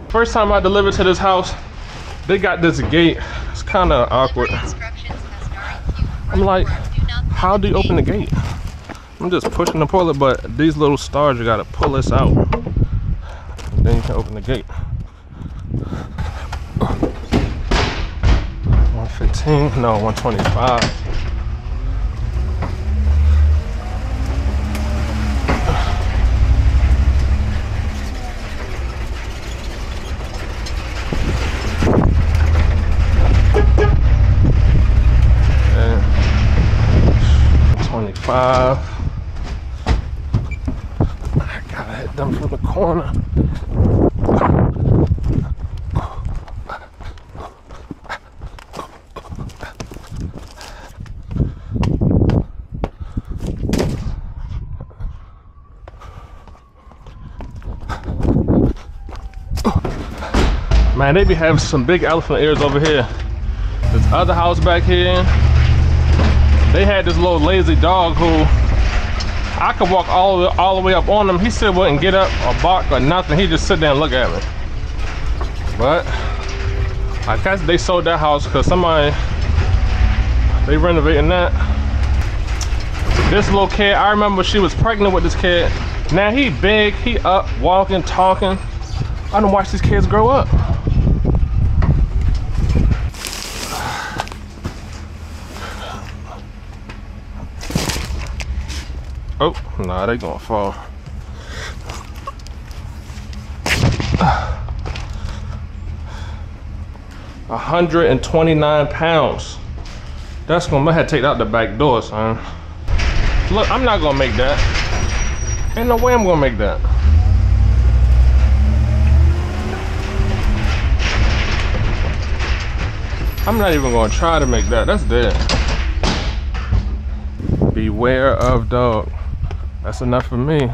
First time I delivered to this house, they got this gate. It's kind of awkward. I'm like, how do you open the gate? I'm just pushing the puller, but these little stars, you gotta pull this out. And then you can open the gate. 115, no, 125. I gotta hit them from the corner. Man, they be having some big elephant ears over here. This other house back here, they had this little lazy dog who I could walk all the way up on him. He still wouldn't get up or bark or nothing. He just sit there and look at me. But I guess they sold that house because somebody, they renovating that. This little kid, I remember she was pregnant with this kid. Now he big, he up, walking, talking. I don't watch these kids grow up. Oh, nah, they gonna fall. £129. That's gonna, I had to take out the back door, son. Look, I'm not gonna make that. Ain't no way I'm gonna make that. I'm not even gonna try to make that. That's dead. Beware of dog. That's enough for me.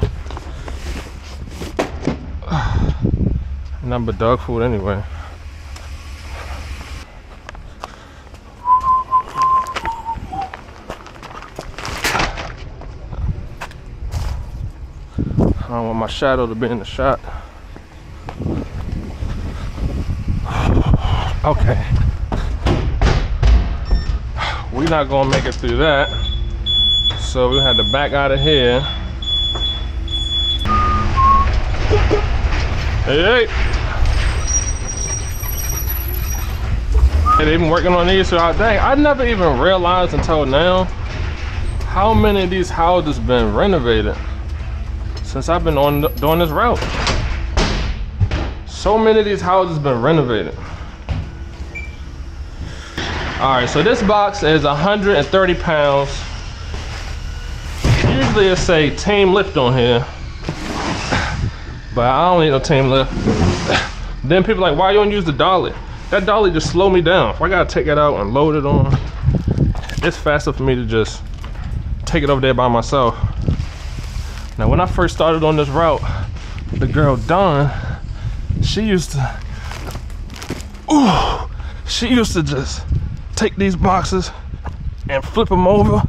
Nothing but dog food anyway. I don't want my shadow to be in the shot. Okay. We're not gonna make it through that. So we had to back out of here. Hey, they've been working on these throughout the day. I never even realized until now how many of these houses been renovated since I've been doing this route. So many of these houses been renovated. All right, so this box is 130 pounds. Usually it say team lift on here, but I don't need no team lift. Then people are like, why you don't use the dolly? That dolly just slow me down. If I gotta take it out and load it on, it's faster for me to just take it over there by myself. Now, when I first started on this route, the girl Dawn, she used to just take these boxes and flip them over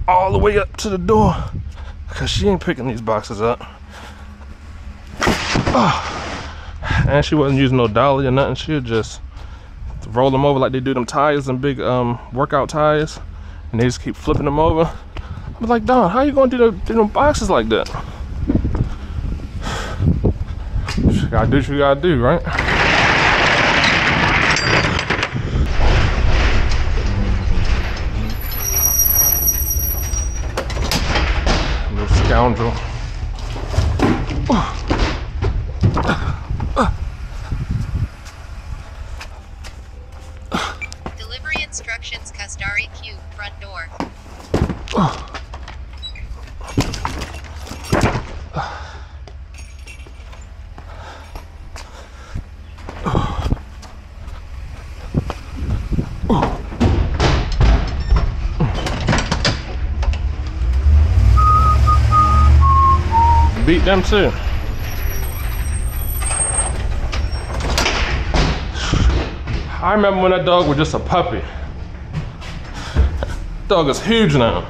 all the way up to the door, because she ain't picking these boxes up. And she wasn't using no dolly or nothing. She would just roll them over like they do them tires and big workout tires, and they just keep flipping them over. I was like, Don, how you gonna do them boxes like that? You gotta do what you gotta do, right? Little scoundrel. Delivery instructions, Kastari Q, front door. Beat them too. I remember when that dog was just a puppy. Dog is huge now.